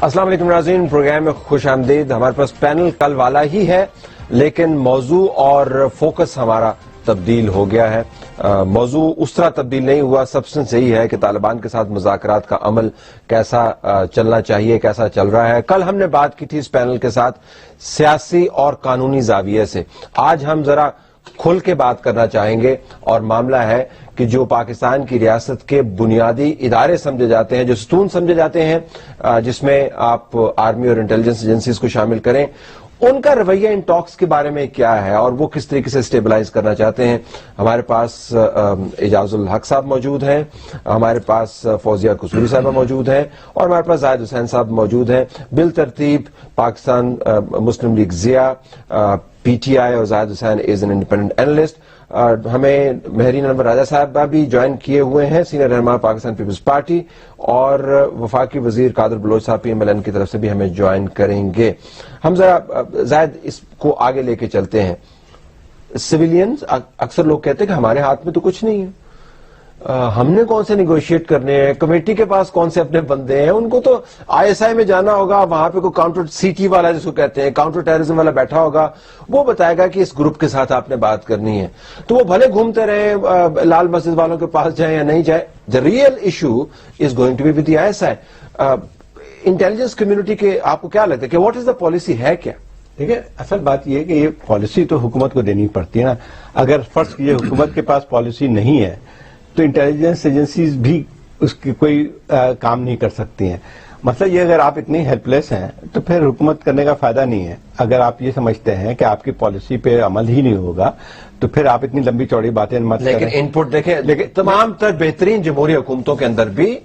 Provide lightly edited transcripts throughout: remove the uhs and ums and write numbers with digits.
السلام علیکم ناظرین، پروگرام میں خوش آمدید. ہمارے پاس پینل کل والا ہی ہے لیکن موضوع اور فوکس ہمارا تبدیل ہو گیا ہے. موضوع اس طرح تبدیل نہیں ہوا، سبسٹنس یہی ہے کہ طالبان کے ساتھ مذاکرات کا عمل کیسا چلنا چاہیے، کیسا چل رہا ہے. کل ہم نے بات کی تھی اس پینل کے ساتھ سیاسی اور قانونی زاویے سے. آج ہم ذرا کھل کے بات کرنا چاہیں گے اور معاملہ ہے کہ جو پاکستان کی ریاست کے بنیادی ادارے سمجھے جاتے ہیں، جو ستون سمجھے جاتے ہیں، جس میں آپ آرمی اور انٹیلیجنس ایجنسیز کو شامل کریں، ان کا رویہ ان ٹاکس کے بارے میں کیا ہے اور وہ کس طریقے سے اسٹیبلائز کرنا چاہتے ہیں. ہمارے پاس اعجاز الحق صاحب موجود ہیں، ہمارے پاس فوزیہ قصوری صاحبہ موجود ہیں اور ہمارے پاس زاہد حسین صاحب موجود ہیں. بالترتیب Pakistan Muslim League Zia, P T I اور Zahid Hussain as an independent analyst. ہمیں مہرین انور راجہ صاحب بھی جوائن کیے ہوئے ہیں، سینئر رہنما پاکستان پیپلز پارٹی، اور وفاقی وزیر قادر بلوچ صاحب پی ایم ایل این کی طرف سے بھی ہمیں جوائن کریں گے. ہم ذرا زائد اس کو آگے لے کے چلتے ہیں. سویلینز، اکثر لوگ کہتے ہیں کہ ہمارے ہاتھ میں تو کچھ نہیں ہے، ہم نے کون سے نیگوشیٹ کرنے ہیں، کمیٹی کے پاس کون سے اپنے بندے ہیں، ان کو تو آئی ایس آئی میں جانا ہوگا، وہاں پہ کوئی کاؤنٹر سی ٹی والا جس کو کہتے ہیں کاؤنٹر ٹیررزم والا بیٹھا ہوگا، وہ بتائے گا کہ اس گروپ کے ساتھ آپ نے بات کرنی ہے. تو وہ بھلے گھومتے رہیں، لال مسجد والوں کے پاس جائیں یا نہیں جائیں. The real issue is going to be with the I S I. Intelligence community کے آپ کو کیا لگتا ہے کہ واٹ از دا پالیسی ہے کیا؟ دیکھیں، اصل بات یہ ہے کہ یہ پالیسی تو حکومت کو دینی پڑتی ہے نا. اگر فرض کیجیے حکومت کے پاس پالیسی نہیں ہے تو انٹیلیجنس ایجنسیز بھی اس کی کوئی کام نہیں کر سکتی ہیں. مطلب یہ اگر آپ اتنی ہیلپ لیس ہیں تو پھر حکومت کرنے کا فائدہ نہیں ہے. اگر آپ یہ سمجھتے ہیں کہ آپ کی پالیسی پہ عمل ہی نہیں ہوگا تو پھر آپ اتنی لمبی چوڑی باتیں مت کریں. لیکن ان پٹ دیکھیں، لیکن تمام تر بہترین جمہوری حکومتوں کے اندر بھی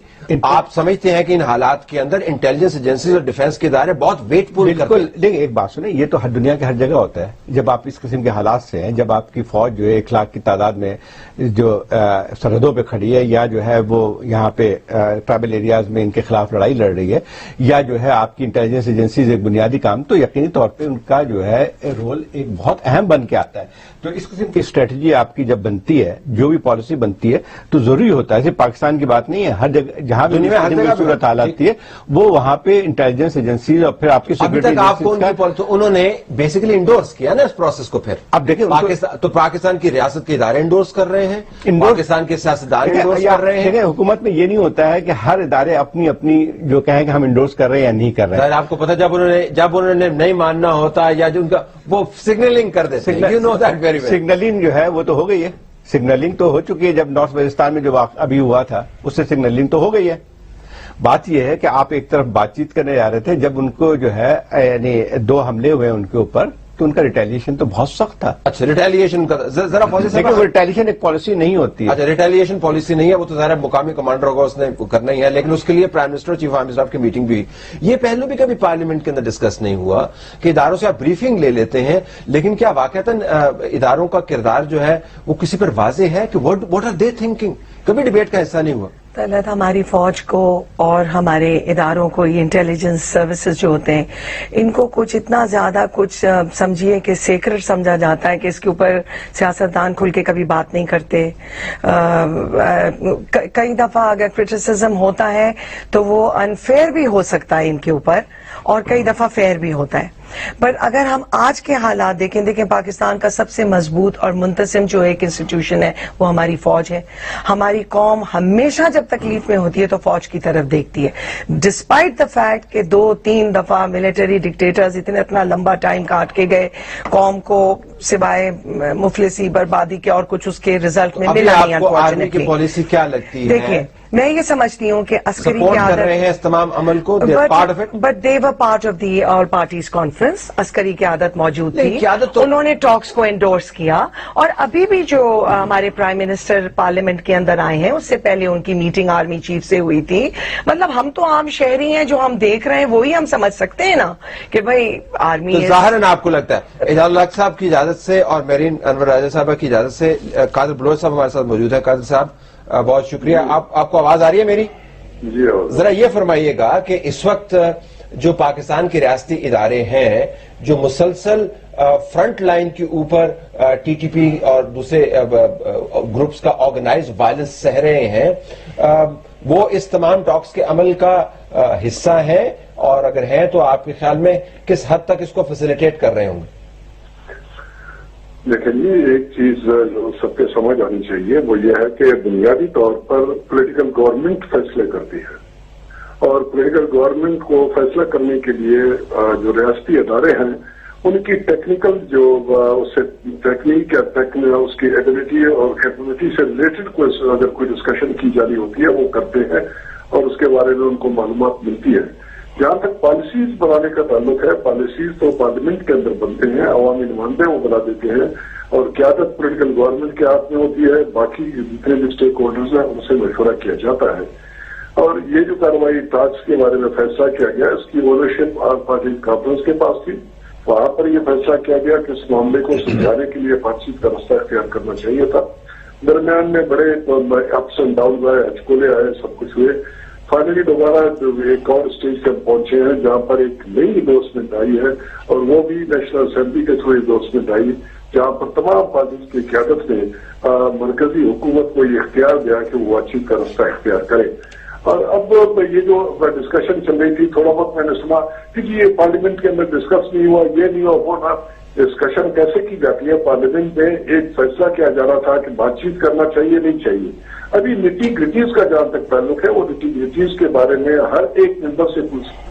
آپ سمجھتے ہیں کہ ان حالات کے اندر انٹیلیجنس ایجنسیز اور ڈیفنس کے ادارے بہت ویٹ پول کرتے ہیں. دیکھیں ایک بات سنیں، یہ تو ہر دنیا کے ہر جگہ ہوتا ہے. جب آپ اس قسم کے حالات سے ہیں، جب آپ کی فوج جو ہے 1 لاکھ کی تعداد میں جو سرحدوں پہ کھڑی ہے، یا جو ہے وہ یہاں پہ ٹرائبل ایریاز میں ان کے خلاف لڑائی لڑ رہی ہے، یا جو ہے آپ کی انٹیلیجنس ایجنسیز ایک بنیادی کام، تو یقینی طور پہ ان کا جو ہے رول ایک بہت اہم بن کے آتا ہے. تو اس قسم کی اسٹریٹجی آپ کی جب بنتی ہے، جو بھی پالیسی بنتی ہے، تو ضروری ہوتا ہے. صرف پاکستان کی بات نہیں ہے، ہر جگہ جہاں بھی صورت حال آتی ہے وہ وہاں پہ انٹیلیجنس ایجنسیز اور پھر آپ کی ابھی تک آپ کو انہوں نے بیسیکلی انڈورس کیا نا اس پروسیس کو. پھر اب دیکھیں تو پاکستان کی ریاست کے ادارے انڈورس کر رہے ہیں، پاکستان کے سیاستدان انڈورس کر رہے ہیں. حکومت میں یہ نہیں ہوتا ہے کہ ہر ادارے اپنی اپنی جو کہیں کہ ہم انڈورس کر رہے ہیں یا نہیں کر رہے ہیں. آپ کو پتا جب انہوں نے نہیں ماننا ہوتا یا جو ان کا وہ سگنلنگ کر دیتے ہیں. سگنلنگ جو ہے وہ تو ہو گئی ہے، سگنلنگ تو ہو چکی ہے. جب نارتھ وزیرستان میں جو ابھی ہوا تھا اس سے سگنلنگ تو ہو گئی ہے. بات یہ ہے کہ آپ ایک طرف بات چیت کرنے جا رہے تھے، جب ان کو جو ہے یعنی 2 حملے ہوئے ان کے اوپر تو ان کا ریٹیلیشن تو بہت سخت تھا. اچھا، ریٹیلیشن کا ذرا ریٹیلیشن ایک پالیسی نہیں ہوتی ہے. اچھا، ریٹیلیشن پالیسی نہیں ہے، وہ تو ظاہر مقامی کمانڈر ہوگا، اس نے کرنا ہی ہے، لیکن اس کے لیے prime minister chief army staff کی میٹنگ بھی. یہ پہلو بھی کبھی پارلیمنٹ کے اندر ڈسکس نہیں ہوا کہ اداروں سے آپ بریفنگ لے لیتے ہیں، لیکن کیا واقعتاً اداروں کا کردار جو ہے وہ کسی پر واضح ہے کہ واٹ آر دے تھنکنگ؟ کبھی ڈبیٹ کا حصہ نہیں ہوا. پہلے ہماری فوج کو اور ہمارے اداروں کو، یہ انٹیلیجنس سروسز جو ہوتے ہیں، ان کو کچھ اتنا زیادہ کچھ سمجھیے کہ سیکرٹ سمجھا جاتا ہے کہ اس کے اوپر سیاستدان کھل کے کبھی بات نہیں کرتے. کئی دفعہ اگر کرٹیسزم ہوتا ہے تو وہ انفیئر بھی ہو سکتا ہے ان کے اوپر، اور کئی دفعہ فیئر بھی ہوتا ہے. پر اگر ہم آج کے حالات دیکھیں پاکستان کا سب سے مضبوط اور منتظم جو ایک انسٹیٹیوشن ہے وہ ہماری فوج ہے. ہماری قوم ہمیشہ جب تکلیف میں ہوتی ہے تو فوج کی طرف دیکھتی ہے، ڈسپائٹ دا فیکٹ کہ 2-3 دفعہ ملٹری ڈکٹیٹرز اتنا لمبا ٹائم کاٹ کے گئے، قوم کو سوائے مفلسی بربادی کے اور کچھ اس کے ریزلٹ میں ملا نہیں. آرمی کی پالیسی کیا لگتی ہے؟ دیکھیں، میں یہ سمجھتی ہوں کہ عسکری قیادت تمام عمل کو but they were part of the all parties conference. عسکری قیادت موجود تھی، انہوں نے ٹاکس کو انڈورس کیا، اور ابھی بھی جو ہمارے پرائم منسٹر پارلیمنٹ کے اندر آئے ہیں اس سے پہلے ان کی میٹنگ آرمی چیف سے ہوئی تھی. مطلب ہم تو عام شہری ہیں، جو ہم دیکھ رہے ہیں وہی ہم سمجھ سکتے ہیں نا کہ بھائی آرمی. ظاہراً آپ کو لگتا ہے اعجاز الحق صاحب کی اجازت سے اور مہرین انور راجہ صاحبہ کی اجازت سے قادر بلوچ صاحب ہمارے ساتھ موجود ہے. قادر صاحب بہت شکریہ. آپ کو آواز آ رہی ہے میری؟ جی. ذرا یہ فرمائیے گا کہ اس وقت جو پاکستان کے ریاستی ادارے ہیں جو مسلسل فرنٹ لائن کے اوپر ٹی ٹی پی اور دوسرے گروپس کا آرگنائز وائلنس سہ رہے ہیں، وہ اس تمام ٹاکس کے عمل کا حصہ ہیں اور اگر ہے تو آپ کے خیال میں کس حد تک اس کو فیسیلیٹیٹ کر رہے ہوں گے؟ لیکن یہ ایک چیز جو سب کے سمجھ آنی چاہیے وہ یہ ہے کہ بنیادی طور پر پولیٹیکل گورنمنٹ فیصلے کرتی ہے، اور پولیٹیکل گورنمنٹ کو فیصلہ کرنے کے لیے جو ریاستی ادارے ہیں ان کی ٹیکنیکل جو ٹیکنیک یا اس کی ایبلٹی اور کیپبلٹی سے ریلیٹڈ اگر کوئی ڈسکشن کی جانی ہوتی ہے وہ کرتے ہیں اور اس کے بارے میں ان کو معلومات ملتی ہے۔ جہاں تک پالیسیز بنانے کا تعلق ہے، پالیسیز تو پارلیمنٹ کے اندر بنتے ہیں، عوامی نمائندے وہ بنا دیتے ہیں اور قیادت پولیٹیکل گورنمنٹ کے ہاتھ میں ہوتی ہے، باقی جتنے بھی اسٹیک ہولڈرز ہیں ان سے مشورہ کیا جاتا ہے۔ اور یہ جو کارروائی ٹیکس کے بارے میں فیصلہ کیا گیا اس کی اونرشپ پارٹی کانفرنس کے پاس تھی، وہاں پر یہ فیصلہ کیا گیا کہ اس معاملے کو سلجھانے کے لیے بات چیت کا راستہ اختیار کرنا چاہیے تھا۔ درمیان میں بڑے اپس اینڈ ڈاؤن آئے، ہچکولے آئے، سب کچھ ہوئے، فائنلی دوبارہ ایک اور اسٹیج تک پہنچے ہیں جہاں پر ایک نئی انڈورسمنٹ آئی ہے اور وہ بھی نیشنل اسمبلی کے تھرو انڈورسمنٹ آئی جہاں پر تمام پارٹیز کی قیادت نے مرکزی حکومت کو یہ اختیار دیا کہ وہ بات چیت کا راستہ اختیار کرے۔ اور اب یہ جو ڈسکشن چل رہی تھی تھوڑا بہت میں نے سنا کہ یہ پارلیمنٹ کے اندر ڈسکس نہیں ہوا، یہ نہیں ہوا، وہ نہ، ڈسکشن کیسے کی جاتی ہے؟ پارلیمنٹ میں ایک فیصلہ کیا جا رہا تھا کہ بات چیت کرنا چاہیے نہیں چاہیے۔ ابھی نٹی گریٹیز کا جہاں تک تعلق ہے وہ نٹی گریٹیز کے بارے میں ہر ایک ممبر سے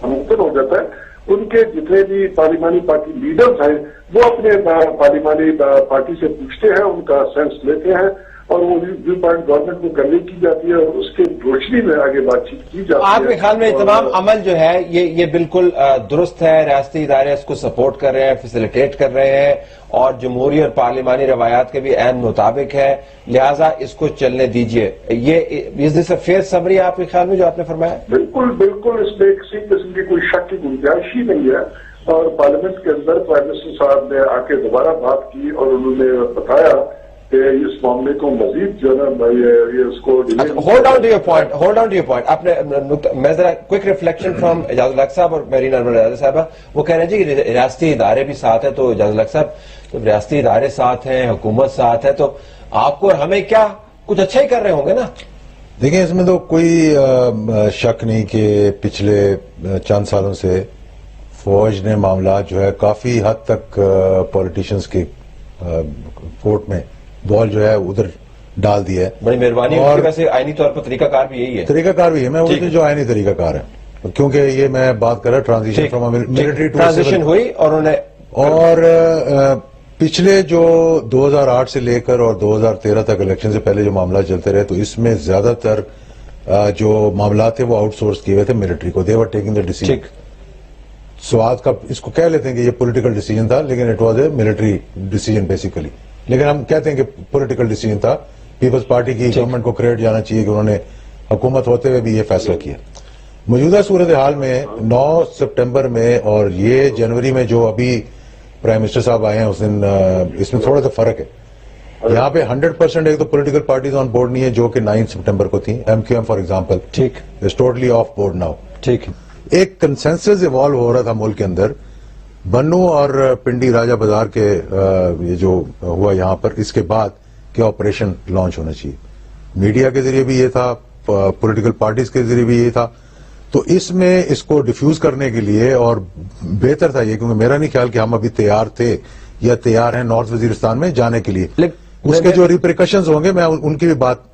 ممکن ہو جاتا ہے، ان کے جتنے بھی پارلیمانی پارٹی لیڈرز ہیں وہ اپنے پارلیمانی پارٹی سے پوچھتے ہیں، ان کا سینس لیتے ہیں اور وہ ویو پوائنٹ گورنمنٹ کو کنوے کی جاتی ہے اور اس کے روشنی میں آگے بات چیت کی جاتی ہے۔ آپ کے خیال میں تمام عمل جو ہے یہ بالکل درست ہے، ریاستی ادارے اس کو سپورٹ کر رہے ہیں، فیسیلیٹیٹ کر رہے ہیں اور جمہوری اور پارلیمانی روایات کے بھی عین مطابق ہے، لہٰذا اس کو چلنے دیجئے، یہ از دس اے فیئر سمری آپ کے خیال میں جو آپ نے فرمایا؟ بالکل بالکل، اس میں کسی قسم کی کوئی شک کی گنجائش ہی نہیں ہے، اور پارلیمنٹ کے اندر پرائم منسٹر صاحب نے آ کے دوبارہ بات کی اور انہوں نے بتایا کہ اس معاملے کو مزید جو ہے نا یہ اس کو hold on to your point آپ نے، میں ذرا کوئک ریفلیکشن فرام اعجاز الحق صاحب اور میرین ارمن صاحبہ، وہ کہہ رہے ہیں جی کہ ریاستی ادارے بھی ساتھ ہیں، تو اعجاز الحق صاحب جب ریاستی ادارے ساتھ ہیں، حکومت ساتھ ہے، تو آپ کو اور ہمیں کیا کچھ اچھا ہی کر رہے ہوں گے نا؟ دیکھیں اس میں تو کوئی شک نہیں کہ پچھلے چند سالوں سے فوج نے معاملات جو ہے کافی حد تک پولیٹیشنز کے کورٹ میں بال جو ہے ادھر ڈال دیا ہے۔ بڑی مہربانی، ویسے آئینی طور پر طریقہ کار بھی یہی ہے، طریقہ کار بھی ہے، میں وہ جو آئینی طریقہ کار ہے، کیونکہ یہ میں بات کر رہا transition from military to transition ہوئی اور پچھلے جو 2008 سے لے کر اور 2013 تک الیکشن سے پہلے جو معاملات چلتے رہے تو اس میں زیادہ تر جو معاملات تھے وہ آؤٹ سورس کیے ہوئے تھے ملٹری کو، دے ور ٹیکنگ دا ڈیسیژن۔ سواد کا اس کو کہہ لیتے ہیں کہ یہ پولیٹیکل ڈیسیژن تھا، لیکن it was a military decision basically, لیکن ہم کہتے ہیں کہ پولیٹیکل ڈیسیژن تھا۔ پیپلز پارٹی کی گورنمنٹ کو کریڈٹ جانا چاہیے کہ انہوں نے حکومت ہوتے ہوئے بھی یہ فیصلہ کیا۔ موجودہ صورتحال میں 9 سپٹمبر میں اور یہ جنوری میں جو ابھی پرائم منسٹر صاحب آئے ہیں اس دن، اس میں تھوڑا سا فرق ہے۔ یہاں پہ 100% ایک تو پولیٹیکل پارٹیز آن بورڈ نہیں ہے جو کہ 9 سپٹمبر کو تھی، M Q M for example is totally off board now. ٹھیک، ایک کنسنسس ایوالو ہو رہا تھا ملک کے اندر، بنو اور پنڈی راجہ بازار کے یہ جو ہوا یہاں پر، اس کے بعد کہ آپریشن لانچ ہونا چاہیے، میڈیا کے ذریعے بھی یہ تھا، پولیٹیکل پارٹیز کے ذریعے بھی یہ تھا، تو اس میں اس کو ڈیفیوز کرنے کے لیے اور بہتر تھا یہ، کیونکہ میرا نہیں خیال کہ ہم ابھی تیار تھے یا تیار ہیں نارتھ وزیرستان میں جانے کے لیے، اس کے جو ریپریکشنز ہوں گے میں ان کی بھی بات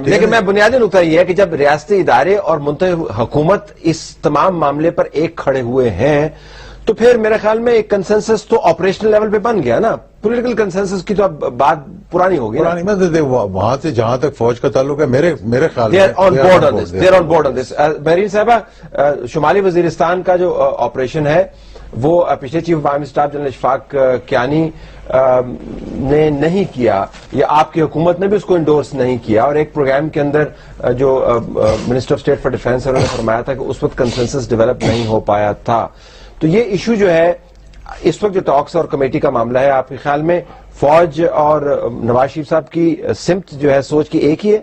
لیکن میں بنیادی نقطہ یہ ہے کہ جب ریاستی ادارے اور منتخب حکومت اس تمام معاملے پر ایک کھڑے ہوئے ہیں تو پھر میرے خیال میں ایک کنسنسس تو آپریشنل لیول پہ بن گیا نا، پولیٹیکل کنسنسس کی تو اب بات پرانی ہو گئی، وہاں سے جہاں تک فوج کا تعلق ہے میرے خیال میں مہرین صاحبہ، شمالی وزیرستان کا جو آپریشن ہے وہ پچھلے chief of army staff general Ashfaq Kayani نے نہیں کیا، یا آپ کی حکومت نے بھی اس کو انڈورس نہیں کیا، اور ایک پروگرام کے اندر جو minister of state for defence انہوں نے فرمایا تھا کہ اس وقت کنسنسس ڈیولپ نہیں ہو پایا تھا۔ تو یہ ایشو جو ہے اس وقت جو ٹاکس اور کمیٹی کا معاملہ ہے، آپ کے خیال میں فوج اور نواز شریف صاحب کی سمت جو ہے سوچ کی ایک ہی ہے؟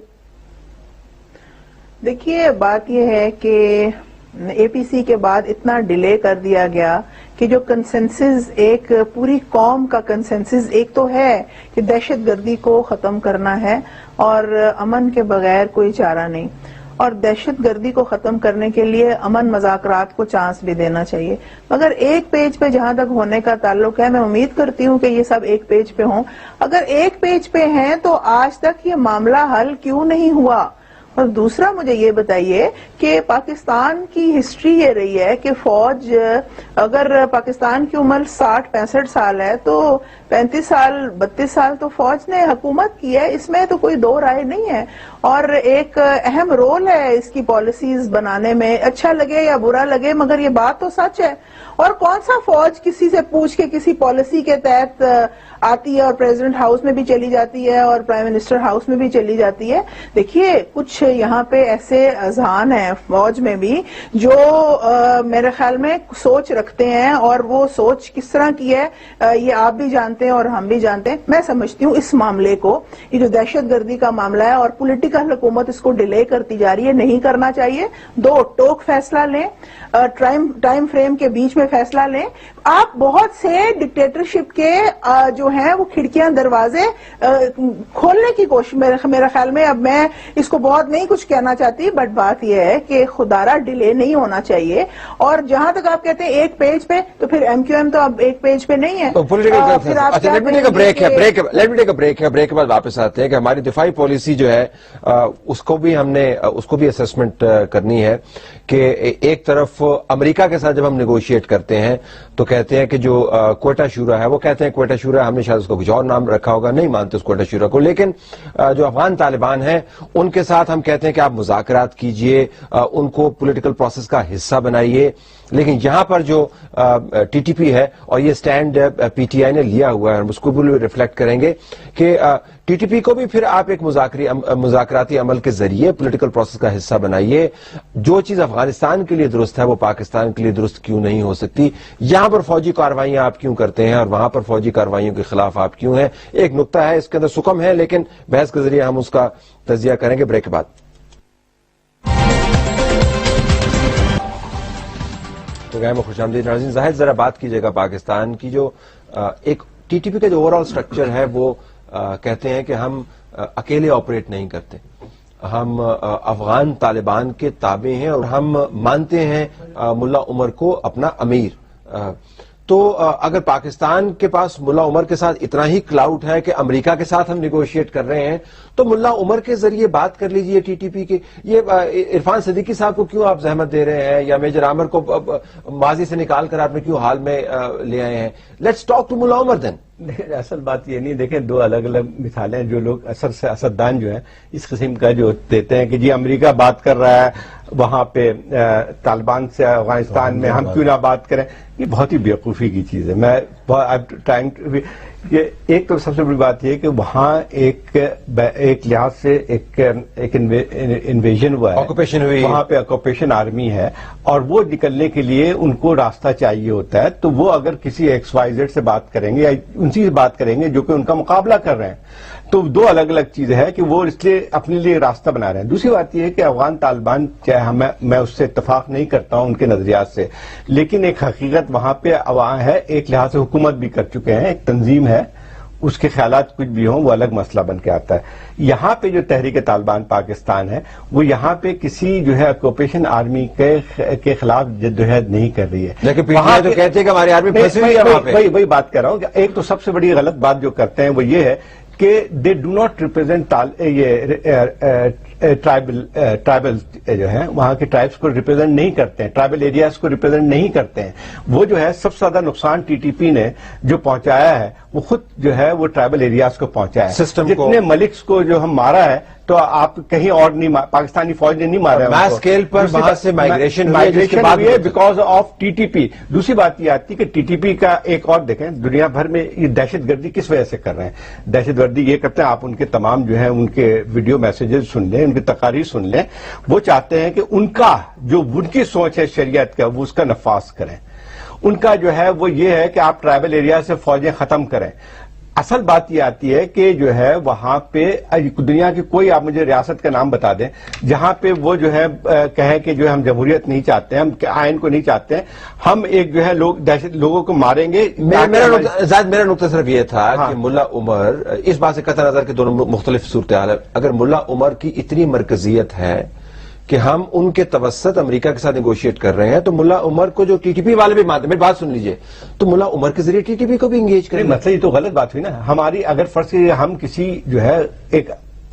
دیکھیے بات یہ ہے کہ اے پی سی کے بعد اتنا ڈیلے کر دیا گیا کہ جو کنسنسس ایک پوری قوم کا کنسنسس ایک تو ہے کہ دہشت گردی کو ختم کرنا ہے اور امن کے بغیر کوئی چارہ نہیں، اور دہشت گردی کو ختم کرنے کے لیے امن مذاکرات کو چانس بھی دینا چاہیے. مگر ایک پیج پہ جہاں تک ہونے کا تعلق ہے، میں امید کرتی ہوں کہ یہ سب ایک پیج پہ ہوں. اگر ایک پیج پہ ہیں تو آج تک یہ معاملہ حل کیوں نہیں ہوا؟ اور دوسرا مجھے یہ بتائیے کہ پاکستان کی ہسٹری یہ رہی ہے کہ فوج، اگر پاکستان کی عمر 60-65 سال ہے تو 35 سال 32 سال تو فوج نے حکومت کی ہے، اس میں تو کوئی دو رائے نہیں ہے. اور ایک اہم رول ہے اس کی پالیسیز بنانے میں، اچھا لگے یا برا لگے مگر یہ بات تو سچ ہے. اور کون سا فوج کسی سے پوچھ کے کسی پالیسی کے تحت آتی ہے اور پریزیڈنٹ ہاؤس میں بھی چلی جاتی ہے اور پرائم منسٹر ہاؤس میں بھی چلی جاتی ہے؟ دیکھیے کچھ یہاں پہ ایسے اذہان ہیں فوج میں بھی جو میرے خیال میں سوچ رکھتے ہیں، اور وہ سوچ کس طرح کی ہے یہ آپ بھی جانتے ہیں اور ہم بھی جانتے ہیں. میں سمجھتی ہوں اس معاملے کو، یہ جو دہشت گردی کا معاملہ ہے اور پولیٹیکل حکومت اس کو ڈیلے کرتی جا رہی ہے، نہیں کرنا چاہیے. دو ٹوک فیصلہ لیں، ٹائم فریم کے بیچ میں فیصلہ لیں. آپ بہت سے ڈکٹیٹرشپ کے جو ہیں وہ کھڑکیاں دروازے کھولنے کی کوشش، میرے خیال میں، اب میں اس کو بہت نہیں کچھ کہنا چاہتی، بٹ بات یہ ہے کہ خدارہ ڈیلے نہیں ہونا چاہیے. اور جہاں تک آپ کہتے ہیں ایک پیج پہ، تو پھر ایم کیو ایم تو اب ایک پیج پہ نہیں ہے. بریک کے بعد واپس آتے ہیں کہ ہماری دفاعی پالیسی جو ہے اس کو بھی اسسمنٹ کرنی ہے کہ ایک طرف امریکہ کے ساتھ جب ہم نیگوشیٹ کرتے ہیں تو کہتے ہیں کہ جو کوئٹہ شورا ہے، وہ کہتے ہیں کوئٹہ شورا، ہم نے شاید اس کو کچھ اور نام رکھا ہوگا، نہیں مانتے اس کوئٹہ شورا کو. لیکن جو افغان طالبان ہیں ان کے ساتھ ہم کہتے ہیں کہ آپ مذاکرات کیجئے، ان کو پولیٹیکل پروسیس کا حصہ بنائیے. لیکن یہاں پر جو ٹی ٹی پی ہے اور یہ سٹینڈ پی ٹی آئی نے لیا ہوا ہے، ہم اس کو بھی ریفلیکٹ کریں گے کہ ٹی ٹی پی کو بھی پھر آپ ایک مذاکراتی عمل کے ذریعے پولیٹیکل پروسیس کا حصہ بنائیے. جو چیز افغانستان کے لیے درست ہے وہ پاکستان کے لیے درست کیوں نہیں ہو سکتی؟ یہاں پر فوجی کارروائیاں آپ کیوں کرتے ہیں اور وہاں پر فوجی کارروائیوں کے خلاف آپ کیوں ہیں؟ ایک نقطہ ہے، اس کے اندر سکم ہے، لیکن بحث کے ذریعے ہم اس کا تجزیہ کریں گے بریک کے بعد. پروگرام میں خوش آمدید ناظرین. زاہد ذرا بات کیجیے گا پاکستان کی جو ایک ٹی ٹی پی کا جو اوور آل اسٹرکچر ہے، وہ کہتے ہیں کہ ہم اکیلے آپریٹ نہیں کرتے، ہم افغان طالبان کے تابع ہیں اور ہم مانتے ہیں ملا عمر کو اپنا امیر. تو اگر پاکستان کے پاس ملا عمر کے ساتھ اتنا ہی کلاؤٹ ہے کہ امریکہ کے ساتھ ہم نیگوشیٹ کر رہے ہیں، تو ملا عمر کے ذریعے بات کر لیجئے ٹی ٹی پی کے. یہ عرفان صدیقی صاحب کو کیوں آپ زحمت دے رہے ہیں، یا میجر عامر کو ماضی سے نکال کر آپ نے کیوں حال میں لے آئے ہیں؟ لیٹس ٹاک ٹو ملا عمر دین. اصل بات یہ نہیں، دیکھیں دو الگ الگ مثالیں. جو لوگ اثر سے اسدان جو ہیں اس قسم کا جو دیتے ہیں کہ جی امریکہ بات کر رہا ہے وہاں پہ طالبان سے افغانستان میں، ہم کیوں نہ بات کریں، یہ بہت ہی بیوقوفی کی چیز ہے. میں ایک تو سب سے بڑی بات یہ کہ وہاں ایک لحاظ سے ایک انویژن ہوا ہے، آکوپیشن ہوئی، وہاں پہ آکوپیشن آرمی ہے اور وہ نکلنے کے لیے ان کو راستہ چاہیے ہوتا ہے. تو وہ اگر کسی ایکس وائی زیڈ سے بات کریں گے یا ان سے بات کریں گے جو کہ ان کا مقابلہ کر رہے ہیں، تو دو الگ الگ چیزیں ہیں کہ وہ اس لیے اپنے لیے راستہ بنا رہے ہیں. دوسری بات یہ ہے کہ افغان طالبان، چاہے میں اس سے اتفاق نہیں کرتا ہوں ان کے نظریات سے، لیکن ایک حقیقت وہاں پہ عوام ہے، ایک لحاظ سے حکومت بھی کر چکے ہیں، ایک تنظیم ہے، اس کے خیالات کچھ بھی ہوں وہ الگ مسئلہ بن کے آتا ہے. یہاں پہ جو تحریک طالبان پاکستان ہے وہ یہاں پہ کسی جو ہے آکوپیشن آرمی کے خلاف جدوجہد نہیں کر رہی ہے. لیکن وہاں تو کہتے ہیں کہ ہماری آرمی پھنسی ہوئی ہے وہاں پہ. وہی بات کر رہا ہوں کہ ایک تو سب سے بڑی غلط بات جو کرتے ہیں وہ یہ ہے کہ they do not represent tribal جو ہیں وہاں کے ٹرائبس کو ریپرزینٹ نہیں کرتے ہیں، ٹرائبل ایریاز کو ریپرزینٹ نہیں کرتے ہیں. وہ جو ہے سب سے زیادہ نقصان ٹی ٹی پی نے جو پہنچایا ہے وہ خود جو ہے وہ ٹرائبل ایریاز کو پہنچایا ہے. سسٹم کو، جتنے ملکس کو جو ہم مارا ہے تو آپ کہیں اور نہیں، پاکستانی فوج نے نہیں مارا ہے. میس اسکیل پر وہاں سے مائگریشن ہوئی ہے because of T T P. دوسری بات یہ آتی ہے کہ ٹی ٹی پی کا ایک اور دیکھیں، دنیا بھر میں یہ دہشت گردی کس وجہ سے کر رہے ہیں؟ دہشت گردی یہ کرتے ہیں، آپ ان کے تمام جو ہیں ان کے ویڈیو میسیجز سن لیں، ان کی تقاریر سن لیں. وہ چاہتے ہیں کہ ان کی سوچ ہے شریعت کا وہ اس کا نفاذ کریں. ان کا جو ہے وہ یہ ہے کہ آپ ٹرائبل ایریا سے فوجیں ختم کریں. اصل بات یہ آتی ہے کہ جو ہے وہاں پہ دنیا کی کوئی، آپ مجھے ریاست کا نام بتا دیں جہاں پہ وہ جو ہے کہیں کہ جو ہم جمہوریت نہیں چاہتے ہیں، ہم آئین کو نہیں چاہتے ہیں، ہم ایک جو ہے لوگوں کو ماریں گے. میرا نقطہ صرف یہ تھا کہ ملا عمر، اس بات سے قطع نظر کہ دونوں مختلف صورتحال ہے، اگر ملا عمر کی اتنی مرکزیت ہے کہ ہم ان کے توسط امریکہ کے ساتھ نیگوشیٹ کر رہے ہیں، تو ملا عمر کو جو ٹی ٹی پی والے بھی مانتے ہیں، میری بات سن لیجئے، تو ملا عمر کے ذریعے ٹی ٹی پی کو بھی انگیج کریں. مطلب یہ تو غلط بات ہوئی نا. ہماری اگر فرض کیجیے ہم کسی جو ہے ایک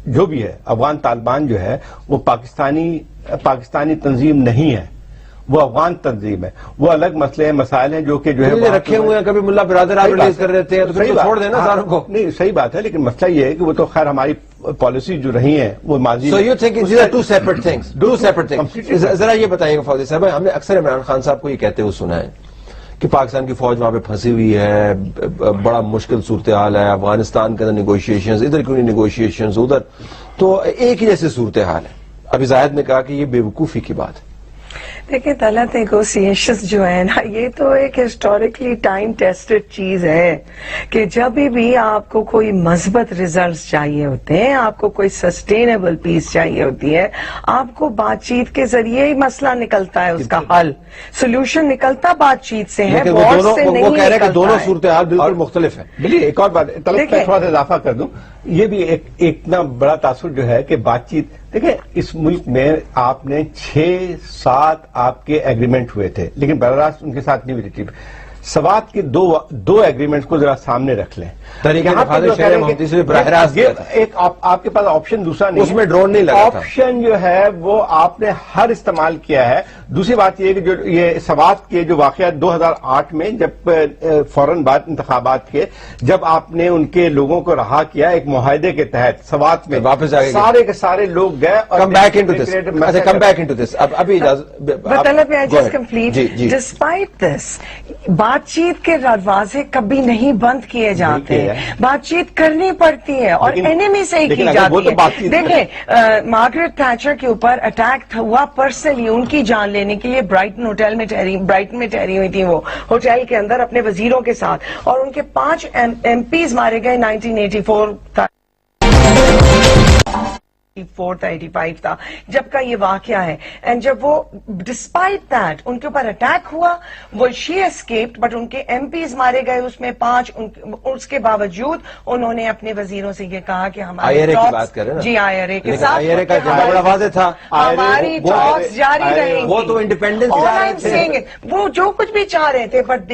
جو بھی ہے افغان طالبان جو ہے وہ پاکستانی تنظیم نہیں ہے، وہ افغان تنظیم ہے، وہ الگ مسئلے مسائل ہیں جو کہ جو ہے رکھے ہوئے ہیں. کبھی ملا برادر آپ ریلیز کر رہتے ہیں تو پھر چھوڑ دینا ساروں کو. نہیں صحیح بات ہے، لیکن مسئلہ یہ ہے کہ وہ تو خیر ہماری پالیسی جو رہی ہیں وہ ماضی. So you think these are two separate things, two separate things. ذرا یہ بتائیے گا فوجی صاحب، ہم نے اکثر عمران خان صاحب کو یہ کہتے ہوئے سنا ہے کہ پاکستان کی فوج وہاں پہ پھنسی ہوئی ہے، بڑا مشکل صورتحال ہے، افغانستان کے اندر نیگوشیشنز، ادھر کیوں نہیں نیگوشیشنز ادھر، تو ایک ہی جیسی صورتحال ہے. ابھی زاہد نے کہا کہ یہ بے وقوفی کی بات ہے. دیکھیں طلعت، نیگوسیشنز جو ہے نا، یہ تو ایک ہسٹوریکلی ٹائم ٹیسٹڈ چیز ہے کہ جب بھی آپ کو کوئی مثبت ریزلٹس چاہیے ہوتے ہیں، آپ کو کوئی سسٹینیبل پیس چاہیے ہوتی ہے، آپ کو بات چیت کے ذریعے ہی مسئلہ نکلتا ہے، اس کا حل سولوشن نکلتا بات چیت سے ہے، وہ کہہ رہے ہیں کہ دونوں صورتحال بالکل مختلف ہیں. بلی ایک اور بات طلب میں تھوڑا سا اضافہ کر دوں، یہ بھی ایک اتنا بڑا تاثر جو ہے کہ بات چیت. دیکھیں اس ملک میں آپ نے 6-7 آپ کے ایگریمنٹ ہوئے تھے، لیکن براہ راست ان کے ساتھ نہیں ہوئی تھی. سوات کے دو ایگریمنٹس کو ذرا سامنے رکھ لیں. ایک آپ کے پاس آپشن دوسرا نہیں، اس میں ڈرون نہیں لگا تھا. آپشن جو ہے وہ آپ نے ہر استعمال کیا ہے. دوسری بات یہ کہ جو یہ سوات کے جو واقعات 2008 میں جب فوراً بعد انتخابات کے جب آپ نے ان کے لوگوں کو رہا کیا ایک معاہدے کے تحت سوات میں واپس سارے کے سارے لوگ گئے. Come back into this. ابھی ڈسپائٹ دس بات چیت کے دروازے کبھی نہیں بند کیے جاتے، بات چیت کرنی پڑتی ہے اور اینیمی سے ہی کی جاتی ہے. دیکھیں مارگریٹ تھیچر کے اوپر اٹیک ہوا پرسنلی ان کی جان لینے کے لیے برائٹن ہوٹل میں ٹھہری ہوئی تھی، وہ ہوٹل کے اندر اپنے وزیروں کے ساتھ، اور ان کے 5 ایم پیز مارے گئے. 1984 تھا، 85 تھا جب کا یہ واقعہ ہے. اینڈ جب وہ ڈسپائٹ دیٹ ان کے اوپر اٹیک ہوا، وہ شی اسکیپڈ، بٹ ان کے ایم پیز مارے گئے اس میں 5. اس کے باوجود انہوں نے اپنے وزیروں سے یہ کہا کہ ہماری جی آئی آر اے کے ساتھ ہماری ٹاکس جاری رہیں گی. وہ تو انڈیپینڈنس وہ جو کچھ بھی چاہ رہے تھے، بٹ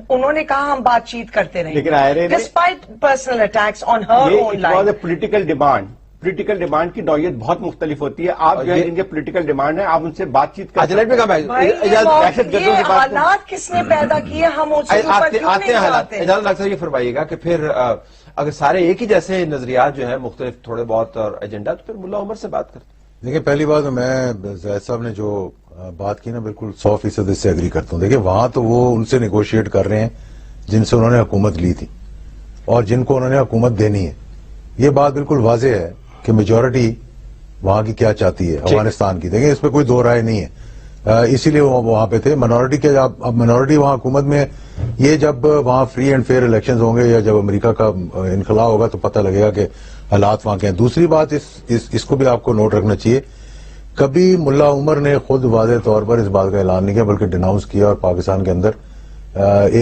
انہوں نے کہا ہم بات چیت کرتے رہیں ڈسپائٹ پرسنل اٹیکس آن ہر اون لائف. پولیٹیکل ڈیمانڈ کی نوعیت بہت مختلف ہوتی ہے. آپ جو ہے جن کے پولیٹیکل ڈیمانڈ ہیں آپ ان سے بات چیت کرتے ہیں. یہ حالات کس نے پیدا کیے، ہم آتے ہیں حالات. اجازت ڈاکٹر صاحب یہ فرمائیے گا کہ پھر اگر سارے ایک ہی جیسے نظریات جو ہیں مختلف تھوڑے بہت اور ایجنڈا، تو پھر ملا عمر سے بات کرتے ہیں. دیکھیں پہلی بات میں زاہد صاحب نے جو بات کی نا بالکل 100% اس سے ایگری کرتا ہوں. دیکھیں وہاں تو وہ ان سے نیگوشیٹ کر رہے ہیں جن سے انہوں نے حکومت لی تھی اور جن کو انہوں نے حکومت دینی ہے. یہ بات بالکل واضح ہے کہ میجورٹی وہاں کی کیا چاہتی ہے افغانستان کی. دیکھیں اس پہ کوئی دو رائے نہیں ہے، اسی لیے وہ وہاں پہ تھے. منورٹی کے اب منورٹی وہاں حکومت میں، یہ جب وہاں فری اینڈ فیئر الیکشنز ہوں گے یا جب امریکہ کا انخلا ہوگا تو پتہ لگے گا کہ حالات وہاں کے ہیں. دوسری بات اس کو بھی آپ کو نوٹ رکھنا چاہیے، کبھی ملا عمر نے خود واضح طور پر اس بات کا اعلان نہیں کیا بلکہ ڈیناؤنس کیا، اور پاکستان کے اندر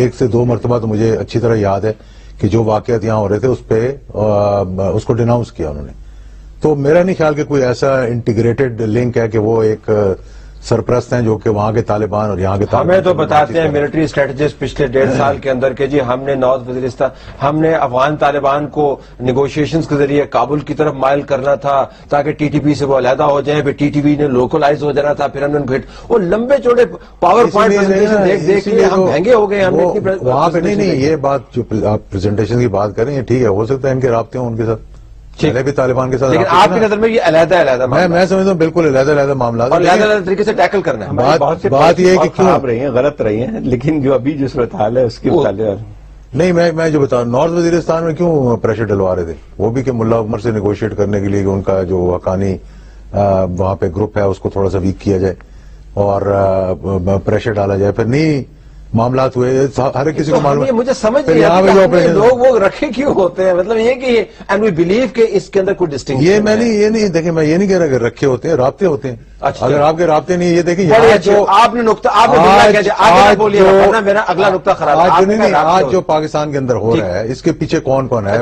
1 سے 2 مرتبہ تو مجھے اچھی طرح یاد ہے کہ جو واقعات یہاں ہو رہے تھے اس پہ اس کو ڈیناؤنس کیا انہوں نے. تو میرا نہیں خیال کہ کوئی ایسا انٹیگریٹڈ لنک ہے کہ وہ ایک سرپرست ہیں جو کہ وہاں کے طالبان اور یہاں کے طالبان. ہمیں تو بتاتے ہیں ملٹری اسٹریٹجسٹ پچھلے 1.5 سال کے اندر کہ جی ہم نے نارتھ وزیرستان، ہم نے افغان طالبان کو نیگوشیشنز کے ذریعے کابل کی طرف مائل کرنا تھا تاکہ ٹی ٹی پی سے وہ علیحدہ ہو جائیں، پھر ٹی ٹی پی نے لوکلائز ہو جانا تھا، پھر ہم نے وہ لمبے چوڑے پاور پوائنٹ دیکھ کے ہم مہنگے ہو گئے. وہاں پہ نہیں یہ بات جو آپ پریزنٹیشن کی بات کریں ٹھیک ہے، ہو سکتا ہے ان کے رابطے ہوں ان کے ساتھ، پہلے بھی طالبان کے ساتھ، لیکن آپ کی نظر میں یہ علیحدہ میں سمجھتا ہوں بالکل علیحدہ معاملات اور علیحدہ طریقے سے ٹیکل کرنا ہے. بات یہ ہے کہ کیوں خراب رہی ہیں، غلط رہی ہیں، لیکن جو ابھی جو صورتحال ہے اس کی نہیں میں جو بتا نارتھ وزیرستان میں کیوں پریشر ڈلوا رہے تھے، وہ بھی کہ ملا عمر سے نیگوشیٹ کرنے کے لیے کہ ان کا جو حقانی وہاں پہ گروپ ہے اس کو تھوڑا سا ویک کیا جائے اور پریشر ڈالا جائے. پھر نہیں معاملات ہوئے ہر کسی کو معلوم ہے. مجھے سمجھ پھر نہیں یہاں پہ جو آتا آپریشن لوگ وہ رکھے کیوں ہوتے ہیں, مطلب یہ کہ اینڈ وی بلیو کہ اس کے اندر کوئی ڈسٹنکشن یہ میں نہیں دیکھیں میں یہ نہیں کہہ رہا کہ رکھے ہوتے ہیں, رابطے ہوتے ہیں. اچھا. اگر آپ کے رابطے نہیں, یہ دیکھیں آپ نے نقطہ میرا اگلا نقطہ خراب آج جو پاکستان کے اندر ہو رہا ہے اس کے پیچھے کون کون ہے.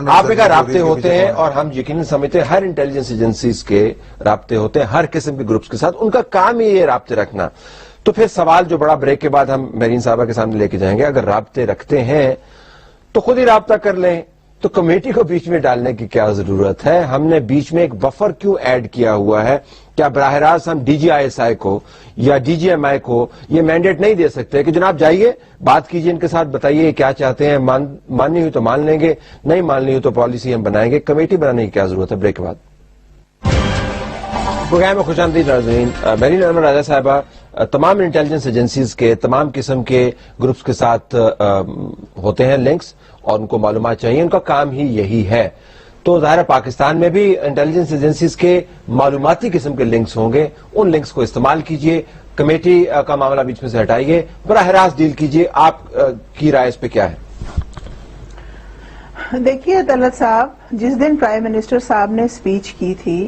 آپ نے کہا رابطے ہوتے ہیں اور ہم یقیناً سمجھتے ہیں ہر انٹیلیجنس ایجنسیز کے رابطے ہوتے ہیں ہر قسم کے گروپس کے ساتھ, ان کا کام ہی یہ رابطے رکھنا. تو پھر سوال جو بڑا بریک کے بعد ہم مہرین صاحبہ کے سامنے لے کے جائیں گے, اگر رابطے رکھتے ہیں تو خود ہی رابطہ کر لیں, تو کمیٹی کو بیچ میں ڈالنے کی کیا ضرورت ہے؟ ہم نے بیچ میں ایک بفر کیوں ایڈ کیا ہوا ہے؟ کیا براہ راست ہم ڈی جی آئی ایس آئی کو یا ڈی جی ایم آئی کو یہ مینڈیٹ نہیں دے سکتے کہ جناب جائیے بات کیجیے ان کے ساتھ, بتائیے کیا چاہتے ہیں, ماننی ہوئی تو مان لیں گے, نہیں ماننی ہوئی تو پالیسی ہم بنائیں گے. کمیٹی بنانے کی کیا ضرورت ہے؟ بریک کے بعد پروگرام میں خوش آمدید ناظرین. مہرین انور راجہ صاحبہ تمام انٹیلیجنس ایجنسیز کے تمام قسم کے گروپس کے ساتھ ہوتے ہیں لنکس, اور ان کو معلومات چاہیے, ان کا کام ہی یہی ہے. تو ظاہر پاکستان میں بھی انٹیلیجنس ایجنسیز کے معلوماتی قسم کے لنکس ہوں گے, ان لنکس کو استعمال کیجئے. کمیٹی کا معاملہ بیچ میں سے ہٹائیے, براہ راست ڈیل کیجئے. آپ کی رائے اس پہ کیا ہے؟ دیکھیے طلعت صاحب, جس دن پرائم منسٹر صاحب نے اسپیچ کی تھی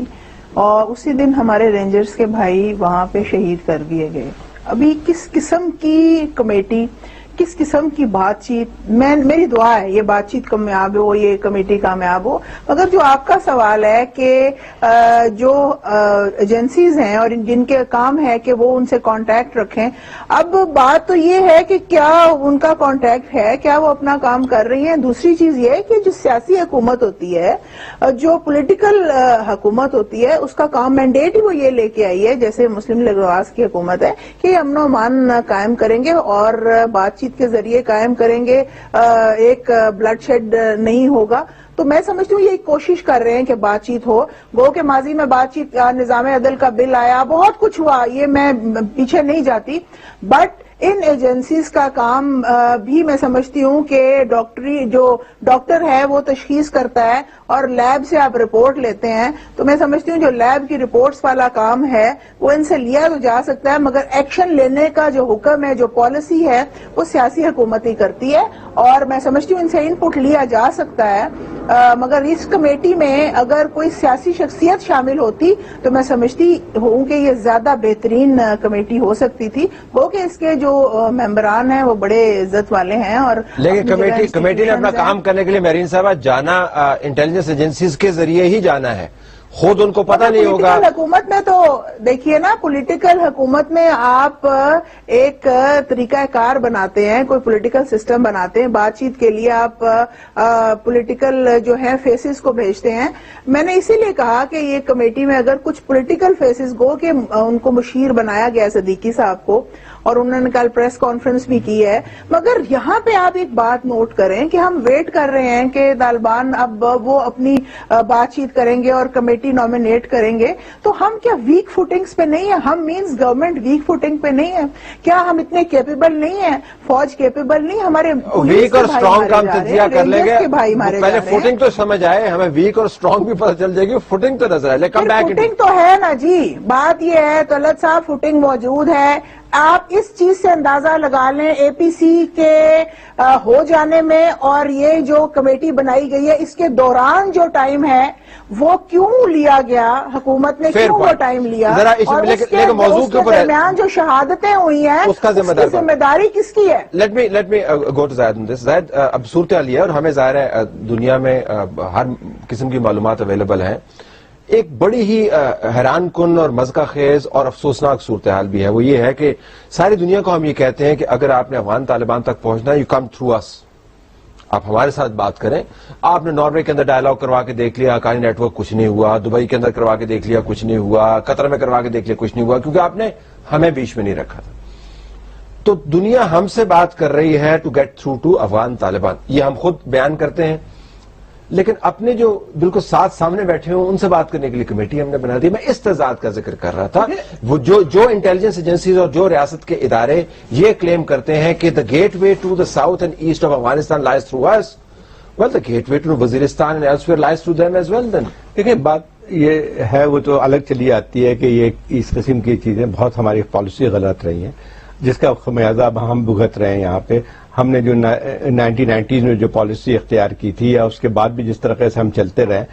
اور اسی دن ہمارے رینجرز کے بھائی وہاں پہ شہید کر دیے گئے. ابھی کس قسم کی کمیٹی, کس قسم کی بات چیت, میری دعا ہے یہ بات چیت کامیاب ہو, یہ کمیٹی کامیاب ہو. مگر جو آپ کا سوال ہے کہ جو ایجنسیز ہیں اور جن کے کام ہے کہ وہ ان سے کانٹیکٹ رکھیں, اب بات تو یہ ہے کہ کیا ان کا کانٹیکٹ ہے, کیا وہ اپنا کام کر رہی ہیں. دوسری چیز یہ ہے کہ جو سیاسی حکومت ہوتی ہے, جو پولیٹیکل حکومت ہوتی ہے, اس کا کام مینڈیٹ ہی وہ یہ لے کے آئی ہے, جیسے مسلم لیگ نواز کی حکومت ہے, کہ امن و امان قائم کریں گے اور بات چیت کے ذریعے قائم کریں گے, ایک بلڈ شیڈ نہیں ہوگا. تو میں سمجھتی ہوں یہ کوشش کر رہے ہیں کہ بات چیت ہو. گو کہ ماضی میں بات چیت, نظام عدل کا بل آیا, بہت کچھ ہوا, یہ میں پیچھے نہیں جاتی, بٹ ان ایجنسیز کا کام بھی میں سمجھتی ہوں کہ جو ڈاکٹر ہے وہ تشخیص کرتا ہے اور لیب سے آپ رپورٹ لیتے ہیں, تو میں سمجھتی ہوں جو لیب کی رپورٹس والا کام ہے وہ ان سے لیا تو جا سکتا ہے, مگر ایکشن لینے کا جو حکم ہے, جو پالیسی ہے, وہ سیاسی حکومت ہی کرتی ہے. اور میں سمجھتی ہوں ان سے ان پٹ لیا جا سکتا ہے, مگر اس کمیٹی میں اگر کوئی سیاسی شخصیت شامل ہوتی تو میں سمجھتی ہوں کہ یہ زیادہ بہترین کمیٹی ہو سکتی تھی. وہ کہ اس کے جو ممبران ہیں وہ بڑے عزت والے ہیں, اور لیکن کمیٹی نے اپنا کام کرنے کے لیے مہرین صاحبہ جانا انٹیلیجنس ایجنسیز کے ذریعے ہی جانا ہے, خود ان کو پتہ نہیں ہوگا. پولیٹیکل حکومت میں تو دیکھیے نا, پولیٹیکل حکومت میں آپ ایک طریقہ کار بناتے ہیں, کوئی پولیٹیکل سسٹم بناتے ہیں, بات چیت کے لیے آپ پولیٹیکل جو ہے فیسز کو بھیجتے ہیں. میں نے اسی لیے کہا کہ یہ کمیٹی میں اگر کچھ پولیٹیکل فیسز گو کہ ان کو مشیر بنایا گیا صدیقی صاحب کو, اور انہوں نے کل پریس کانفرنس بھی کی ہے, مگر یہاں پہ آپ ایک بات نوٹ کریں کہ ہم ویٹ کر رہے ہیں کہ طالبان اب وہ اپنی بات چیت کریں گے اور کمیٹی نامینیٹ کریں گے, تو ہم کیا ویک فوٹنگز پہ نہیں ہیں؟ ہم مینز گورنمنٹ ویک فوٹنگ پہ نہیں ہے کیا؟ ہم اتنے کیپیبل نہیں ہیں, فوج کیپیبل نہیں, ہمارے ویک اور اسٹرانگ کا ہم تجزیہ کر لیں گے. پہلے فوٹنگ تو سمجھ آئے, ہمیں ویک اور اسٹرانگ بھی پتہ چل جائے گی, فوٹنگ تو نظر آئے. فوٹنگ تو ہے نا جی, بات یہ ہے طلعت صاحب, فوٹنگ موجود ہے. آپ اس چیز سے اندازہ لگا لیں اے پی سی کے ہو جانے میں اور یہ جو کمیٹی بنائی گئی ہے اس کے دوران جو ٹائم ہے وہ کیوں لیا گیا, حکومت نے کیوں وہ ٹائم لیا, اور اس کے درمیان جو شہادتیں ہوئی ہیں اس کی ذمہ داری کس کی ہے؟ لیٹ می گو ٹو زاہد. زاہد, اب صورتحال یہ ہے, اور ہمیں ظاہر ہے دنیا میں ہر قسم کی معلومات اویلیبل ہیں, ایک بڑی ہی حیران کن اور مذہقہ خیز اور افسوسناک صورتحال بھی ہے. وہ یہ ہے کہ ساری دنیا کو ہم یہ کہتے ہیں کہ اگر آپ نے افغان طالبان تک پہنچنا, یو کم تھرو اس, آپ ہمارے ساتھ بات کریں. آپ نے ناروے کے اندر ڈائلاگ کروا کے دیکھ لیا, حقانی نیٹ ورک, کچھ نہیں ہوا. دبئی کے اندر کروا کے دیکھ لیا, کچھ نہیں ہوا. قطر میں کروا کے دیکھ لیا, کچھ نہیں ہوا, کیونکہ آپ نے ہمیں بیچ میں نہیں رکھا تھا. تو دنیا ہم سے بات کر رہی ہے to get through to Afghan Taliban, یہ ہم خود بیان کرتے ہیں, لیکن اپنے جو بالکل ساتھ سامنے بیٹھے ہوں ان سے بات کرنے کے لیے کمیٹی ہم نے بنا دی. میں اس تضاد کا ذکر کر رہا تھا. وہ جو انٹیلیجنس ایجنسیز اور جو ریاست کے ادارے یہ کلیم کرتے ہیں کہ the gateway to the south and east of Afghanistan lies through us, well the gateway to Waziristan and elsewhere lies through them as well. Then دیکھیں بات یہ ہے, وہ تو الگ چلی آتی ہے کہ یہ اس قسم کی چیزیں بہت ہماری پالیسی غلط رہی ہیں. جس کا خمیازہ اب ہم بھگت رہے ہیں یہاں پہ. ہم نے جو 1990s میں جو پالیسی اختیار کی تھی یا اس کے بعد بھی جس طرح سے ہم چلتے رہے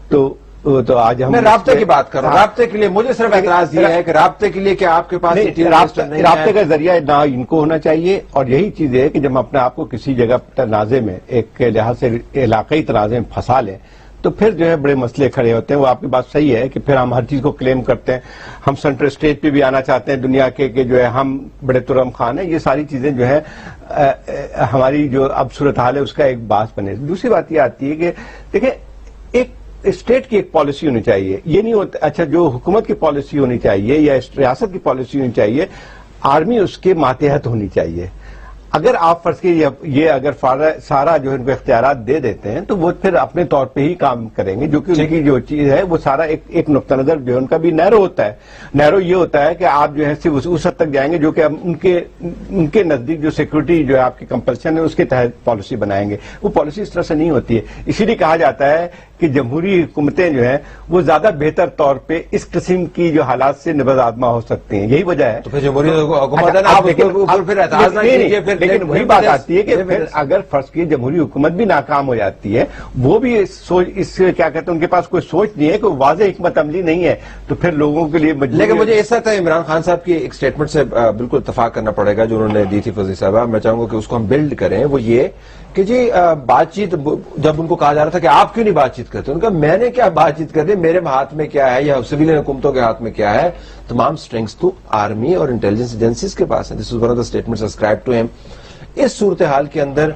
تو آج ہم میں رابطے کی بات کر رہا ہوں. رابطے کے لیے مجھے صرف اعتراض یہ ہے کہ رابطے کے لیے کہ آپ کے پاس رابطے کا ذریعہ نہ ان کو ہونا چاہیے. اور یہی چیز ہے کہ جب ہم اپنے آپ کو کسی جگہ تنازع میں ایک لحاظ سے علاقائی تنازع میں پھنسا لیں تو پھر جو ہے بڑے مسئلے کھڑے ہوتے ہیں. وہ آپ کی بات صحیح ہے کہ پھر ہم ہر چیز کو کلیم کرتے ہیں. ہم سینٹرل اسٹیج پہ بھی آنا چاہتے ہیں دنیا کے کہ جو ہے ہم بڑے ترم خان ہیں. یہ ساری چیزیں جو ہے ہماری جو اب صورتحال ہے اس کا ایک باعث بنے. دوسری بات یہ آتی ہے کہ دیکھیں ایک اسٹیٹ کی ایک پالیسی ہونی چاہیے. یہ نہیں ہوتا اچھا جو حکومت کی پالیسی ہونی چاہیے یا ریاست کی پالیسی ہونی چاہیے, آرمی اس کے ماتحت ہونی چاہیے. اگر آپ فرض کی یہ اگر سارا جو ان کو اختیارات دے دیتے ہیں تو وہ پھر اپنے طور پہ ہی کام کریں گے, جو کہ ان کی جو چیز ہے وہ سارا ایک نقطہ نظر جو ہے ان کا بھی نیرو ہوتا ہے. نیرو یہ ہوتا ہے کہ آپ جو ہے صرف اس حد تک جائیں گے جو کہ ان کے نزدیک جو سیکورٹی جو ہے آپ کی کمپلشن ہے اس کے تحت پالیسی بنائیں گے. وہ پالیسی اس طرح سے نہیں ہوتی ہے. اسی لیے کہا جاتا ہے کہ جمہوری حکومتیں جو ہیں وہ زیادہ بہتر طور پہ اس قسم کی جو حالات سے نبض آزما ہو سکتی ہیں. یہی وجہ ہے. تو پھر جمہوری حکومت ہے نا, آپ پھر اعتراض نہ کیجیے. لیکن وہی بات آتی ہے کہ پھر اگر فرض کی جمہوری حکومت بھی ناکام ہو جاتی ہے, وہ بھی اس کیا کہتے ہیں ان کے پاس کوئی سوچ نہیں ہے, کوئی واضح حکمت عملی نہیں ہے, تو پھر لوگوں کے لیے لیکن مجھے اس طرح عمران خان صاحب کی ایک اسٹیٹمنٹ سے بالکل اتفاق کرنا پڑے گا جو انہوں نے دی تھی فضی صاحبہ. میں چاہوں گا کہ اس کو ہم بلڈ کریں. وہ یہ کہ جی بات چیت, جب ان کو کہا جا رہا تھا کہ آپ کیوں نہیں بات چیت کرتے, ان کا میں نے کیا بات چیت کرنی, میرے ہاتھ میں کیا ہے یا سول حکومتوں کے ہاتھ میں کیا ہے, تمام سٹرنگز تو آرمی اور انٹیلیجنس ایجنسیز کے پاس ہیں. This is one of the statements ascribed to him. اس صورتحال کے اندر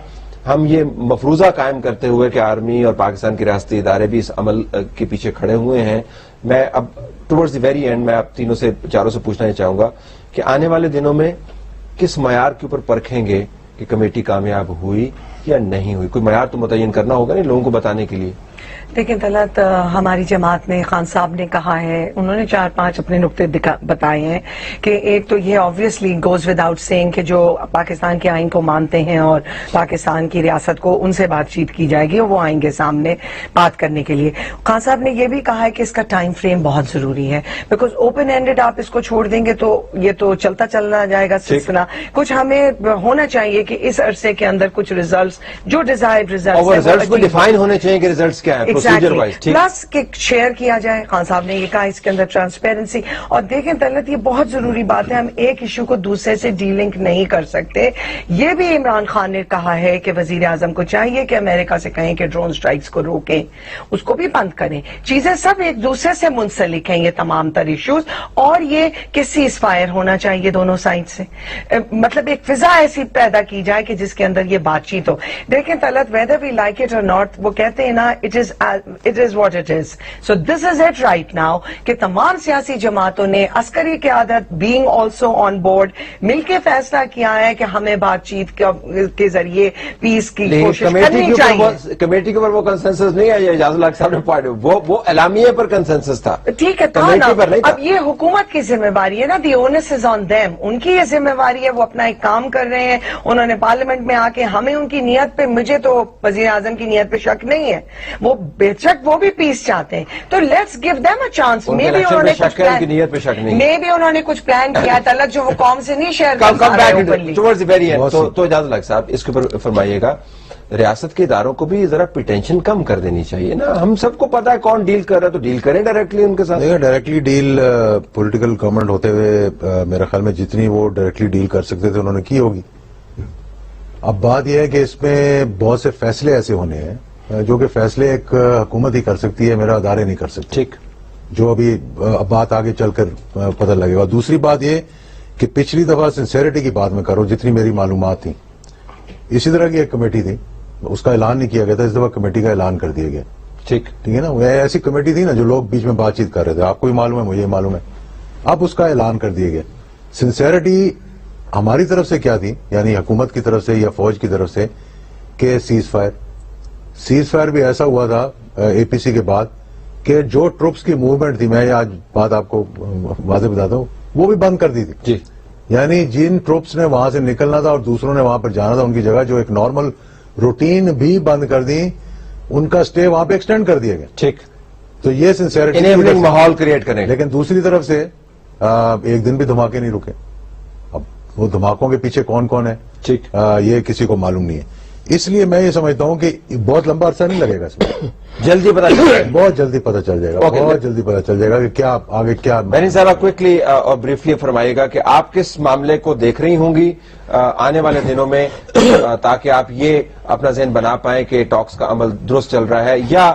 ہم یہ مفروضہ قائم کرتے ہوئے کہ آرمی اور پاکستان کے ریاستی ادارے بھی اس عمل کے پیچھے کھڑے ہوئے ہیں. میں اب ٹورڈز دی ویری اینڈ میں آپ تینوں سے چاروں سے پوچھنا ہی چاہوں گا کہ آنے والے دنوں میں کس معیار کے اوپر پرکھیں گے کہ کمیٹی کامیاب ہوئی یا نہیں ہوئی. کوئی معیار تو متعین کرنا ہوگا نہیں لوگوں کو بتانے کے لیے. دیکھیں طلعت, ہماری جماعت نے, خان صاحب نے کہا ہے, انہوں نے 4-5 اپنے نقطے بتائے ہیں کہ ایک تو یہ آبویسلی گوز وداؤٹ سینگ کہ جو پاکستان کے آئین کو مانتے ہیں اور پاکستان کی ریاست کو, ان سے بات چیت کی جائے گی اور وہ آئیں گے سامنے بات کرنے کے لیے. خان صاحب نے یہ بھی کہا ہے کہ اس کا ٹائم فریم بہت ضروری ہے, بیکاز اوپن ہینڈڈ آپ اس کو چھوڑ دیں گے تو یہ تو چلتا چلنا جائے گا سلسلہ. کچھ ہمیں ہونا چاہیے کہ اس عرصے کے اندر کچھ ریزلٹس جو ڈیزائرڈ ریزلٹس کو ڈیفائن ہونے چاہیے کہ ریزلٹس کیا ہیں, پلس کہ شیئر کیا جائے. خان صاحب نے یہ کہا اس کے اندر ٹرانسپیرنسی. اور دیکھیں طلعت, یہ بہت ضروری بات ہے, ہم ایک ایشو کو دوسرے سے ڈی لنک نہیں کر سکتے. یہ بھی عمران خان نے کہا ہے کہ وزیر اعظم کو چاہیے کہ امریکہ سے کہیں کہ ڈرون سٹرائکس کو روکیں, اس کو بھی بند کریں. چیزیں سب ایک دوسرے سے منسلک ہیں یہ تمام تر ایشوز, اور یہ کہ سیز فائر ہونا چاہیے دونوں سائڈ سے. مطلب ایک فضا ایسی پیدا کی جائے کہ جس کے اندر یہ بات چیت ہو. دیکھیں Talat, whether we like it or not, وہ کہتے ہیں نا it is what it is. So this is it right now کہ تمام سیاسی جماعتوں نے عسکری قیادت being also on board مل کے فیصلہ کیا ہے کہ ہمیں بات چیت کے ذریعے پیس کی کوشش کرنی چاہیے. کمیٹی کے اوپر وہ کنسنسس نہیں ہے, اجاز اللہ صاحب نے پوائنٹ, وہ اعلامیے پر کنسنسس تھا. ٹھیک ہے, اب یہ حکومت کی ذمہ داری ہے نا, دی اونس از آن دیم. ان کی یہ ذمہ داری ہے, وہ اپنا ایک کام کر رہے ہیں. انہوں نے پارلیمنٹ میں آ کے ہمیں ان کی نیت پہ, مجھے تو وزیر اعظم کی نیت پہ شک نہیں ہے, وہ بے شک وہ بھی پیس چاہتے ہیں, تو let's give them a chance. Maybe انہوں نے کچھ پلان کیا تھا الگ جو وہ قوم سے نہیں شیئر کر پا رہے. تو اجاز اللہ صاحب اس کے اوپر فرمائیے گا, ریاست کے اداروں کو بھی ذرا پریٹینشن کم کر دینی چاہیے نا. ہم سب کو پتا ہے کون ڈیل کر رہا ہے, تو ڈیل کریں ڈائریکٹلی ان کے ساتھ. ڈائریکٹلی ڈیل پولیٹیکل گورنمنٹ ہوتے ہوئے میرے خیال میں جتنی وہ ڈائریکٹلی ڈیل کر سکتے تھے انہوں نے کی ہوگی. اب بات یہ ہے کہ اس میں بہت سے فیصلے ایسے ہونے ہیں جو کہ فیصلے ایک حکومت ہی کر سکتی ہے, میرا ادارے نہیں کر سکتے. ٹھیک, جو ابھی بات آگے چل کر پتہ لگے گا. دوسری بات یہ کہ پچھلی دفعہ سنسیئرٹی کی بات میں کروں, جتنی میری معلومات تھیں اسی طرح کی ایک کمیٹی تھی, اس کا اعلان نہیں کیا گیا تھا, اس دفعہ کمیٹی کا اعلان کر دیا گیا. ٹھیک ہے نا, وہ ایسی کمیٹی تھی نا جو لوگ بیچ میں بات چیت کر رہے تھے, آپ کو بھی معلوم ہے مجھے معلوم ہے. اب اس کا اعلان کر دیا گیا. سنسیئرٹی ہماری طرف سے کیا تھی, یعنی حکومت کی طرف سے یا فوج کی طرف سے, کہ سیز فائر بھی ایسا ہوا تھا اے پی سی کے بعد کہ جو ٹروپس کی موومنٹ تھی, میں آج بات آپ کو واضح بتاتا ہوں, وہ بھی بند کر دی تھی. جی, یعنی جن ٹروپس نے وہاں سے نکلنا تھا اور دوسروں نے وہاں پر جانا تھا, ان کی جگہ جو ایک نارمل روٹین بھی بند کر دی, ان کا اسٹے وہاں پہ ایکسٹینڈ کر دیا گیا. ٹھیک, تو یہ سنسیئرٹی ماحول کریٹ کریں. لیکن دوسری طرف سے ایک دن بھی دھماکے نہیں رکے. اب وہ دھماکوں کے پیچھے کون کون ہے ٹھیک یہ کسی کو معلوم نہیں ہے. اس لیے میں یہ سمجھتا ہوں کہ بہت لمبا عرصہ نہیں لگے گا اس میں, جلدی پتا چل جائے گا, بہت جلدی پتہ چل جائے گا, بہت جلدی پتہ چل جائے گا کہ کیا آگے کیا. بہن صاحبہ کوئکلی اور بریفلی فرمائیے گا کہ آپ کس معاملے کو دیکھ رہی ہوں گی آنے والے دنوں میں تاکہ آپ یہ اپنا ذہن بنا پائیں کہ ٹاکس کا عمل درست چل رہا ہے یا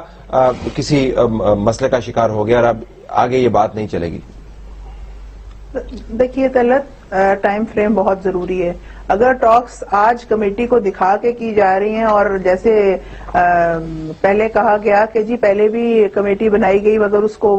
کسی مسئلے کا شکار ہو گیا اور اب آگے یہ بات نہیں چلے گی. دیکھیے طلعت, ٹائم فریم بہت ضروری ہے. اگر ٹاکس آج کمیٹی کو دکھا کے کی جا رہی ہیں اور جیسے پہلے کہا گیا کہ جی پہلے بھی کمیٹی بنائی گئی مگر اس کو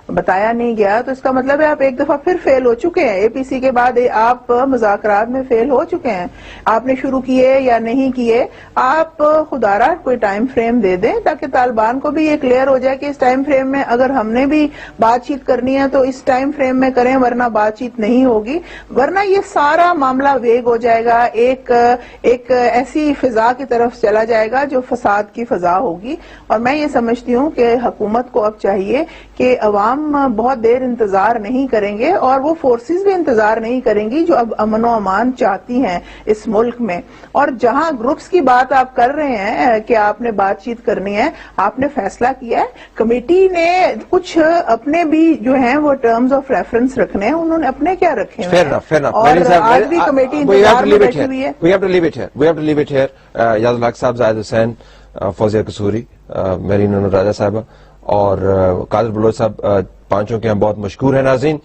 بتایا نہیں گیا, تو اس کا مطلب ہے آپ ایک دفعہ پھر فیل ہو چکے ہیں. اے پی سی کے بعد آپ مذاکرات میں فیل ہو چکے ہیں. آپ نے شروع کیے یا نہیں کیے, آپ خدارہ کوئی ٹائم فریم دے دیں تاکہ طالبان کو بھی یہ کلیئر ہو جائے کہ اس ٹائم فریم میں اگر ہم نے بھی بات چیت کرنی ہے تو اس ٹائم فریم میں کریں, ورنہ بات چیت نہیں ہوگی, ورنہ یہ سارا معاملہ ویگ ہو جائے گا, ایک ایسی فضا کی طرف چلا جائے گا جو فساد کی فضا ہوگی. اور میں یہ سمجھتی ہوں کہ حکومت کو اب چاہیے کہ عوام بہت دیر انتظار نہیں کریں گے اور وہ فورسز بھی انتظار نہیں کریں گی جو اب امن و امان چاہتی ہیں اس ملک میں. اور جہاں گروپس کی بات آپ کر رہے ہیں کہ آپ نے بات چیت کرنی ہے, آپ نے فیصلہ کیا ہے, کمیٹی نے کچھ اپنے بھی جو ہیں وہ ٹرمز آف ریفرنس رکھنے ہیں, انہوں نے اپنے کیا رکھے ہیں, اور آج بھی کمیٹی انتظار میں بیٹھی ہوئی ہے. We have to leave it here. یاد الحق صاحب, زاہد حسین, فوزیہ قصوری, میری نونو راجہ صاحبہ اور قادر بلوچ صاحب, پانچوں کے ہم بہت مشکور ہیں. ناظرین,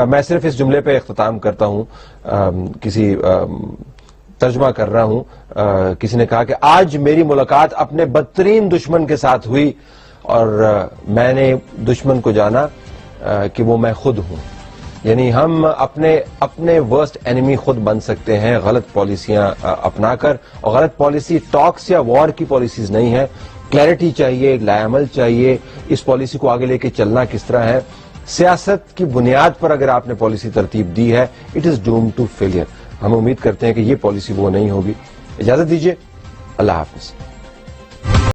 میں صرف اس جملے پہ اختتام کرتا ہوں, کسی ترجمہ کر رہا ہوں. کسی نے کہا کہ آج میری ملاقات اپنے بدترین دشمن کے ساتھ ہوئی اور میں نے دشمن کو جانا کہ وہ میں خود ہوں. یعنی ہم اپنے ورسٹ اینیمی خود بن سکتے ہیں غلط پالیسیاں اپنا کر, اور غلط پالیسی ٹاکس یا وار کی پالیسیز نہیں ہے. کلیئرٹی چاہیے, لائے عمل چاہیے, اس پالیسی کو آگے لے کے چلنا کس طرح ہے. سیاست کی بنیاد پر اگر آپ نے پالیسی ترتیب دی ہے, it is doom to failure. ہم امید کرتے ہیں کہ یہ پالیسی وہ نہیں ہوگی. اجازت دیجیے, اللہ حافظ.